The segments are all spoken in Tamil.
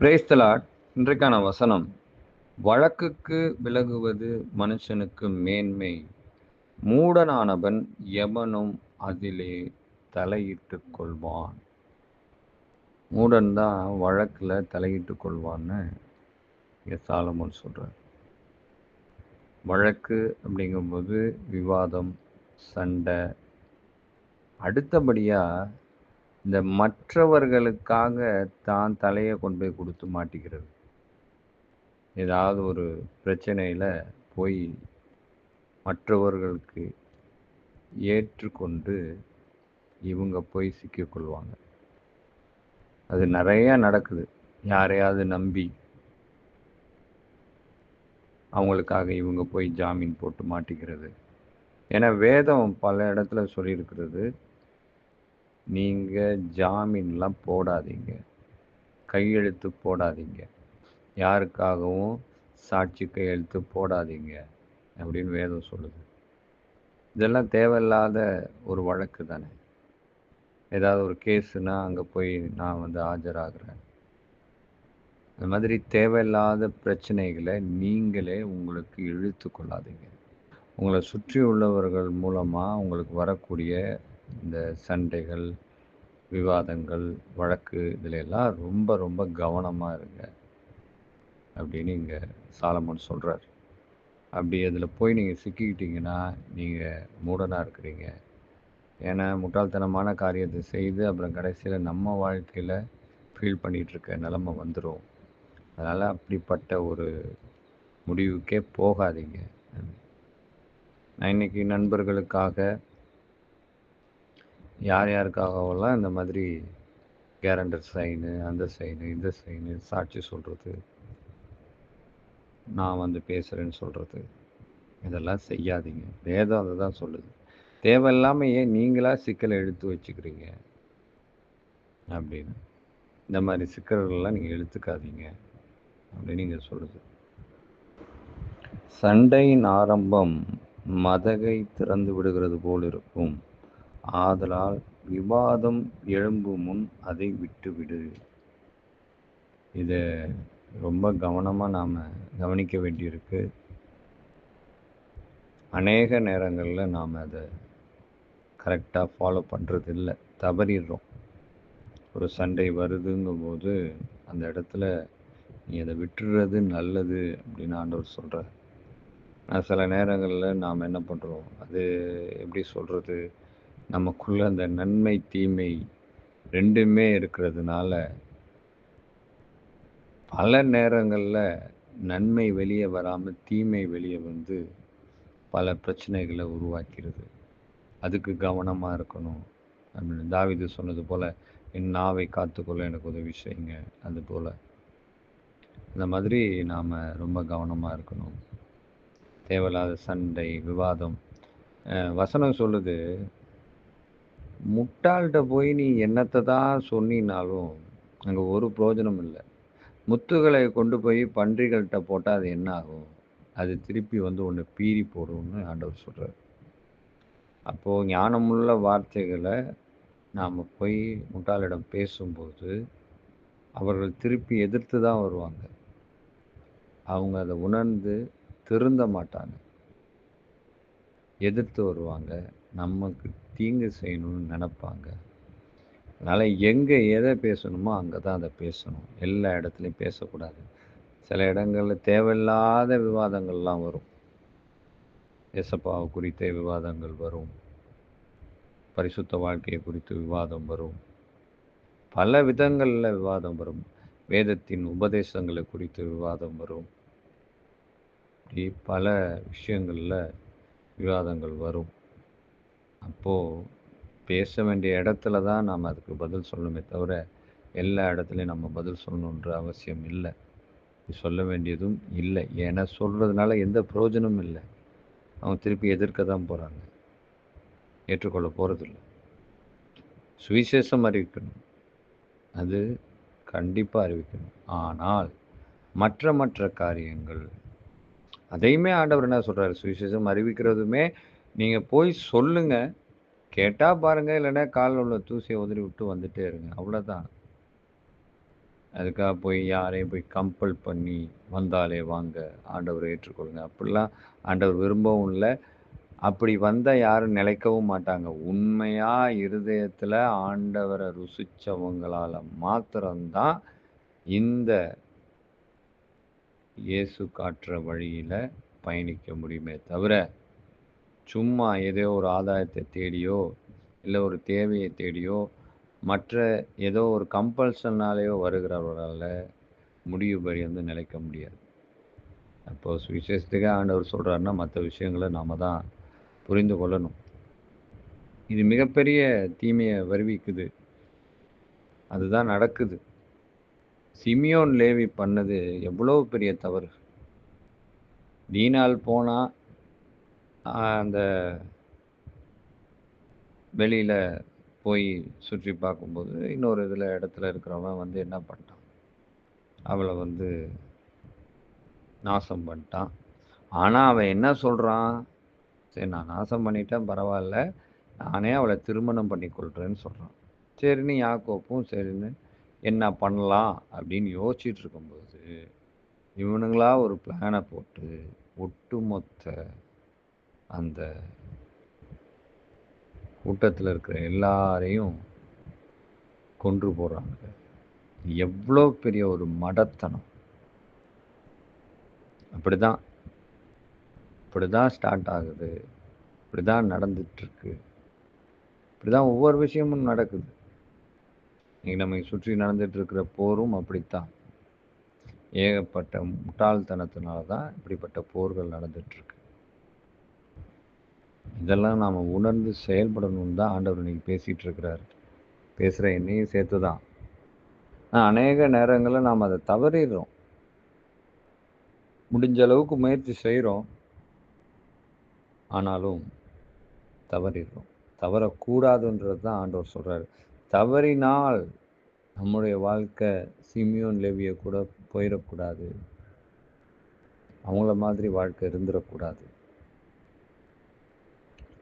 Praise the Lord. இன்றைக்கான வசனம், வழக்குக்கு விலகுவது மனுஷனுக்கு மேன்மை, மூடனானவன் எவனும் அதிலே தலையிட்டுக் கொள்வான். மூடன் தான் வழக்குல தலையிட்டுக் கொள்வான்னு சாலமோன் சொல்றார். வழக்கு அப்படிங்கும்போது விவாதம், சண்டை. அடுத்தபடியா இந்த மற்றவர்களுக்காக தான் தலையை கொண்டு போய் கொடுத்து மாட்டிக்கிறது. ஏதாவது ஒரு பிரச்சனையில் போய் மற்றவர்களுக்கு ஏற்றுக்கொண்டு இவங்க போய் சிக்கிக்கொள்வாங்க. அது நிறைய நடக்குது. யாரையாவது நம்பி அவங்களுக்காக இவங்க போய் ஜாமீன் போட்டு மாட்டிக்கிறது. ஏன்னா வேதம் பல இடத்துல சொல்லியிருக்கிறது, நீங்கள் ஜாமீன்லாம் போடாதீங்க, கையெழுத்து போடாதீங்க, யாருக்காகவும் சாட்சி கையெழுத்து போடாதீங்க அப்படின்னு வேதம் சொல்லுது. இதெல்லாம் தேவையில்லாத ஒரு வழக்கு தானே. ஏதாவது ஒரு கேஸுனா அங்கே போய் நான் ஆஜராகிறேன். அது மாதிரி தேவையில்லாத பிரச்சனைகளை நீங்களே உங்களுக்கு இழுத்து கொள்ளாதீங்க. உங்களை சுற்றி உள்ளவர்கள் மூலமாக உங்களுக்கு வரக்கூடிய இந்த சண்டைகள், விவாதங்கள், வழக்கு, இதில் எல்லாம் ரொம்ப ரொம்ப கவனமாக இருங்க அப்படின்னு இங்கே சாலமோன் சொல்கிறார். அப்படி அதில் போய் நீங்கள் சிக்கிக்கிட்டீங்கன்னா நீங்கள் மூடனாக இருக்கிறீங்க. ஏன்னா முட்டாள்தனமான காரியத்தை செய்து அப்புறம் கடைசியில் நம்ம வாழ்க்கையில் ஃபீல் பண்ணிகிட்ருக்க நிலமை வந்துடும். அதனால் அப்படிப்பட்ட ஒரு முடிவுக்கே போகாதீங்க. நான் இன்றைக்கி நண்பர்களுக்காக யார் யாருக்காகவெல்லாம் இந்த மாதிரி கேரண்டர் சைனு, அந்த சைனு, இந்த சைனு, சாட்சி சொல்கிறது, நான் பேசுகிறேன்னு சொல்கிறது, இதெல்லாம் செய்யாதீங்க. வேதம் அதை தான் சொல்லுது. தேவையில்லாமல் ஏன் நீங்களாக சிக்கலை எடுத்து வச்சுக்கிறீங்க அப்படின்னு. இந்த மாதிரி சிக்கல்கள்லாம் நீங்கள் எடுத்துக்காதீங்க அப்படின்னு நீங்கள் சொல்லுது. சண்டையின் ஆரம்பம் மதகை திறந்து விடுகிறது போல் இருக்கும், ஆதலால் விவாதம் எழும்பும் முன் அதை விட்டுவிடு. இதை ரொம்ப கவனமாக நாம் கவனிக்க வேண்டியிருக்கு. அநேக நேரங்களில் நாம் அதை கரெக்டாக ஃபாலோ பண்ணுறது இல்லை, தவறிடுறோம். ஒரு சண்டை வருதுங்கும்போது அந்த இடத்துல நீ அதை விட்டுறது நல்லது அப்படின்னு ஆண்டவர் சொல்கிறார். சில நேரங்களில் நாம் என்ன பண்ணுறோம், அது எப்படி சொல்கிறது, நமக்குள்ளே அந்த நன்மை தீமை ரெண்டுமே இருக்கிறதுனால பல நேரங்களில் நன்மை வெளியே வராமல் தீமை வெளியே வந்து பல பிரச்சனைகளை உருவாக்கிறது. அதுக்கு கவனமாக இருக்கணும் அப்படின்னு தாவீது சொன்னது போல், என் நாவை காத்துக்கொள்ள எனக்கு உதவி செய்யுங்க. அதுபோல் இந்த மாதிரி நாம் ரொம்ப கவனமாக இருக்கணும். தேவையில்லாத சண்டை, விவாதம். வசனம் சொல்லுது, முட்டாள்கிட்ட போய் நீ என்னத்தை தான் சொன்னினாலும் அங்கே ஒரு பிரயோஜனம் இல்லை. முத்துகளை கொண்டு போய் பன்றிகள்கிட்ட போட்டால் அது என்ன ஆகும்? அது திருப்பி ஒன்று பீறி போடும்னு ஆண்டவர் சொல்கிறார். அப்போது ஞானமுள்ள வார்த்தைகளை நாம் போய் முட்டாளிடம் பேசும்போது அவர்கள் திருப்பி எதிர்த்து தான் வருவாங்க. அவங்க அதை உணர்ந்து திருந்த மாட்டாங்க, எதிர்த்து வருவாங்க, நமக்கு தீங்கு செய்யணும்னு நினைப்பாங்க. அதனால் எங்கே எதை பேசணுமோ அங்கே தான் அதை பேசணும், எல்லா இடத்துலையும் பேசக்கூடாது. சில இடங்களில் தேவையில்லாத விவாதங்கள்லாம் வரும். ஏசப்பாவை குறித்த விவாதங்கள் வரும், பரிசுத்த வாழ்க்கையை குறித்து விவாதம் வரும், பல விதங்களில் விவாதம் வரும், வேதத்தின் உபதேசங்களை குறித்து விவாதம் வரும். இப்படி பல விஷயங்களில் விவாதங்கள் வரும். அப்போது பேச வேண்டிய இடத்துல தான் நாம் அதுக்கு பதில் சொல்லணுமே தவிர எல்லா இடத்துலையும் நம்ம பதில் சொல்லணுன்ற அவசியம் இல்லை, சொல்ல வேண்டியதும் இல்லை. ஏன்னா சொல்கிறதுனால எந்த பிரயோஜனமும் இல்லை. அவங்க திருப்பி எதிர்க்க தான் போகிறாங்க, ஏற்றுக்கொள்ள போகிறதில்லை. சுவிசேஷம் அறிவிக்கணும், அது கண்டிப்பாக அறிவிக்கணும். ஆனால் மற்ற காரியங்கள் அதையுமே ஆண்டவர் என்ன சொல்கிறார், சுவிசேஷம் அறிவிக்கிறதுமே நீங்கள் போய் சொல்லுங்கள், கேட்டால் பாருங்கள், இல்லைன்னா காலில் உள்ள தூசியை உதறி விட்டு வந்துட்டே இருங்க, அவ்வளோதான். அதுக்காக போய் யாரையும் போய் கம்பல் பண்ணி வந்தாலே வாங்க ஆண்டவரை ஏற்றுக்கொள்ளுங்க அப்படிலாம் ஆண்டவர் விரும்பவும் இல்லை. அப்படி வந்தால் யாரும் நிலைக்கவும் மாட்டாங்க. உண்மையாக இருதயத்தில் ஆண்டவரை ருசிச்சவங்களால் மாத்திரம்தான் இந்த இயேசு காட்டுற வழியில் பயணிக்க முடியுமே தவிர, சும்மா ஏதோ ஒரு ஆதாயத்தை தேடியோ இல்லை ஒரு தேவையை தேடியோ மற்ற ஏதோ ஒரு கம்பல்ஷன்னாலேயோ வருகிறவர்களால் முடிவு படி நிலைக்க முடியாது. அப்போது சுவிசேஷத்துக்கே ஆண்டவர் சொல்கிறாருன்னா மற்ற விஷயங்களை நாம் தான் புரிந்து கொள்ளணும். இது மிகப்பெரிய தீமையை வருவிக்குது. அதுதான் நடக்குது. சிமியோன் லேவி பண்ணது எவ்வளோ பெரிய தவறு. தீனால் போனால் அந்த வெளியில் போய் சுற்றி பார்க்கும்போது இன்னொரு இடத்துல இருக்கிறவன் என்ன பண்ணிட்டான், அவளை நாசம் பண்ணிட்டான். ஆனால் அவன் என்ன சொல்கிறான், சரி நான் நாசம் பண்ணிட்டேன் பரவாயில்ல, நானே அவளை திருமணம் பண்ணி கொள்கிறேன்னு சொல்கிறான். சரின்னு யாக்கோப்பும் சரின்னு என்ன பண்ணலாம் அப்படின்னு யோசிச்சுட்டு இருக்கும்போது இவனுங்களா ஒரு பிளானை போட்டு ஒட்டுமொத்த அந்த கூட்டத்தில் இருக்கிற எல்லாரையும் கொன்று போடுறாங்க. எவ்வளோ பெரிய ஒரு மடத்தனம். இப்படிதான் ஸ்டார்ட் ஆகுது. இப்படிதான் நடந்துட்டுருக்கு. இப்படிதான் ஒவ்வொரு விஷயமும் நடக்குது. இன்னைக்கு நம்மை சுற்றி நடந்துட்டு இருக்கிற போரும் அப்படித்தான். ஏகப்பட்ட முட்டாள்தனத்தினால தான் இப்படிப்பட்ட போர்கள் நடந்துட்டுருக்கு. இதெல்லாம் நாம் உணர்ந்து செயல்படணும்னு தான் ஆண்டவர் இன்னைக்கு பேசிகிட்டு இருக்கிறார். பேசுகிற என்னையும் சேர்த்து தான். அநேக நேரங்களில் நாம் அதை தவறிடுறோம். முடிஞ்ச அளவுக்கு முயற்சி செய்கிறோம், ஆனாலும் தவறிடுறோம். தவறக்கூடாதுன்றது தான் ஆண்டவர் சொல்கிறார். தவறினால் நம்முடைய வாழ்க்கை சிமியோன் லேவியை கூட போயிடக்கூடாது. அவங்கள மாதிரி வாழ்க்கை இருந்துடக்கூடாது.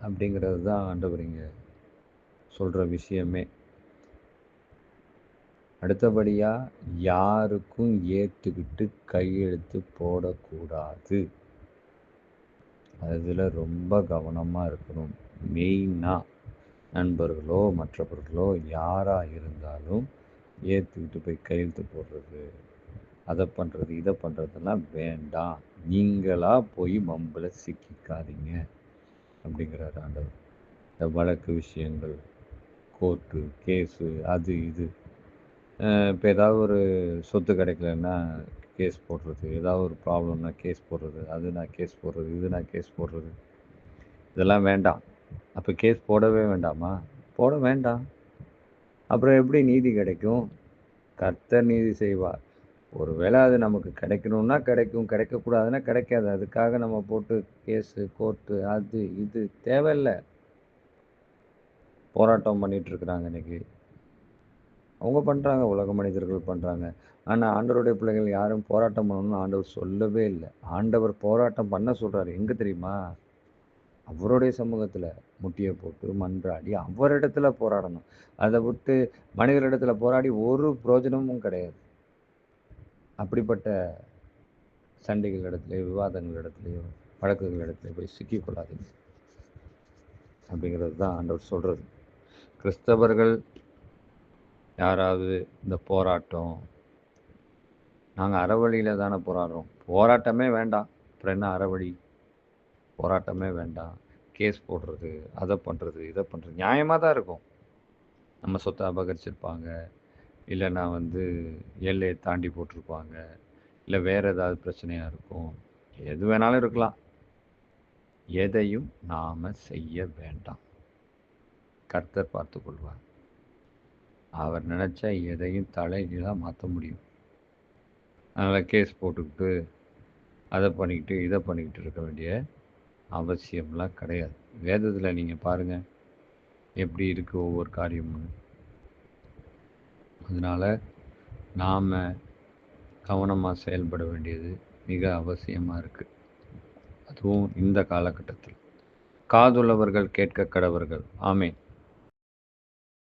அப்படிங்கிறது தான் ஆண்டவர் இங்கே சொல்கிற விஷயமே. அடுத்தபடியாக யாருக்கும் ஏற்றுக்கிட்டு கையெழுத்து போடக்கூடாது. அதில் ரொம்ப கவனமாக இருக்கணும். மெயினாக நண்பர்களோ மற்றவர்களோ யாராக இருந்தாலும் ஏற்றுக்கிட்டு போய் கையெழுத்து போடுறது, அதை பண்ணுறது இதை பண்ணுறதெல்லாம் வேண்டாம். நீங்களாக போய் மம்பில் சிக்கிக்காதீங்க அப்படிங்கிறார் ஆண்டவர். இந்த வழக்கு விஷயங்கள், கோர்ட்டு கேஸு, அது இது, இப்போ ஏதாவது ஒரு சொத்து கிடைக்கலன்னா கேஸ் போடுறது, ஏதாவது ஒரு ப்ராப்ளம்னா கேஸ் போடுறது, அது நான் கேஸ் போடுறது, இது நான் கேஸ் போடுறது, இதெல்லாம் வேண்டாம். அப்போ கேஸ் போடவே வேண்டாமா? போட வேண்டாம். அப்புறம் எப்படி நீதி கிடைக்கும்? கர்த்தர் நீதி செய்வார். ஒருவேளை அது நமக்கு கிடைக்கணும்னா கிடைக்கும், கிடைக்கக்கூடாதுன்னா கிடைக்காது. அதுக்காக நம்ம போட்டு கேஸு கோர்ட்டு அது இது தேவையில்லை. போராட்டம் பண்ணிகிட்ருக்குறாங்க இன்றைக்கி. அவங்க பண்ணுறாங்க, உலக மனிதர்கள் பண்ணுறாங்க. ஆனால் ஆண்டவருடைய பிள்ளைகள் யாரும் போராட்டம் பண்ணணும்னு ஆண்டவர் சொல்லவே இல்லை. ஆண்டவர் போராட்டம் பண்ண சொல்கிறார். எங்கே தெரியுமா? அவருடைய சமூகத்தில் முட்டியை போட்டு மன்றாடி அவரிடத்துல போராடணும். அதை விட்டு மனிதரிடத்துல போராடி ஒரு பிரயோஜனமும் கிடையாது. அப்படிப்பட்ட சண்டைகள் இடத்துலையோ விவாதங்கள் இடத்துலையோ வழக்குகள் இடத்துலையோ போய் சிக்கிக்கொள்ளாதீங்க அப்படிங்கிறது தான் ஆண்டவர் சொல்கிறது. கிறிஸ்தவர்கள் யாராவது இந்த போராட்டம், நாங்கள் அறவழியில் தானே போராடுறோம், போராட்டமே வேண்டாம், அப்புறம் என்ன அறவழி? போராட்டமே வேண்டாம், கேஸ் போடுறது, அதை பண்ணுறது இதை பண்ணுறது நியாயமாக தான் இருக்கும். நம்ம சொத்தை அபகரிச்சிருப்பாங்க, இல்லைன்னா எல்லையை தாண்டி போட்டிருப்பாங்க, இல்லை வேறு ஏதாவது பிரச்சனையாக இருக்கும், எது வேணாலும் இருக்கலாம். எதையும் நாம் செய்ய வேண்டாம். கர்த்தர் பார்த்து கொள்வார். அவர் நினச்சா எதையும் தலைகீழாக மாற்ற முடியும். அதனால் கேஸ் போட்டுக்கிட்டு அதை பண்ணிக்கிட்டு இதை பண்ணிக்கிட்டு இருக்க வேண்டிய அவசியம்லாம் கிடையாது. வேதத்தில் நீங்கள் பாருங்கள் எப்படி இருக்குது ஒவ்வொரு காரியமும். அதனால் நாம் கவனமாக செயல்பட வேண்டியது மிக அவசியமாக இருக்குது. அதுவும் இந்த காலகட்டத்தில். காதுள்ளவர்கள் கேட்க கடவர்கள். ஆமென்.